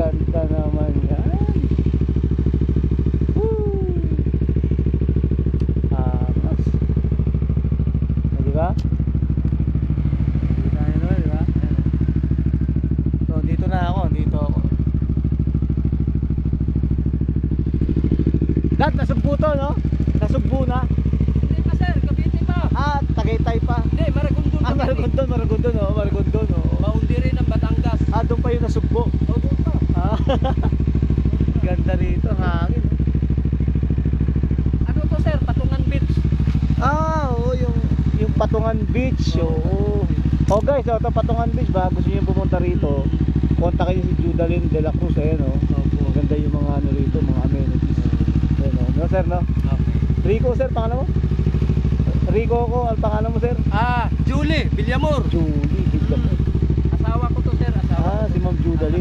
Ganda naman yan. Woo! Angas. Diba? Dito tayo naman, diba? Ayan. So dito na ako, dito ako. Dad, nasugbo to, no? Nasugbo na. Hindi pa sir, Cavite pa. Tagaytay pa. Hindi, Maragondon. Maragondon, oh. Maragondon, oh. Boundary ng Batangas. Doon pa yung nasugbo. O, doon pa. Ganda rito, hangin. Ano to sir, Patungan Beach. Oo, yung Patungan Beach. Oo. Oh guys, ito Patungan Beach. Baka gusto niyo pumunta rito, kontakin niyo si Judalyn de la Cruz. Ayan, oh. Maganda yung mga ano rito, mga amenities. Ayan, oh. No sir, no? Okay. Rico sir, pangalan mo? Rico ko, ang pangalan mo sir? Julie Villamor. Julie, Villamor. Asawa ko to sir, asawa. Si Ma'am Judalyn.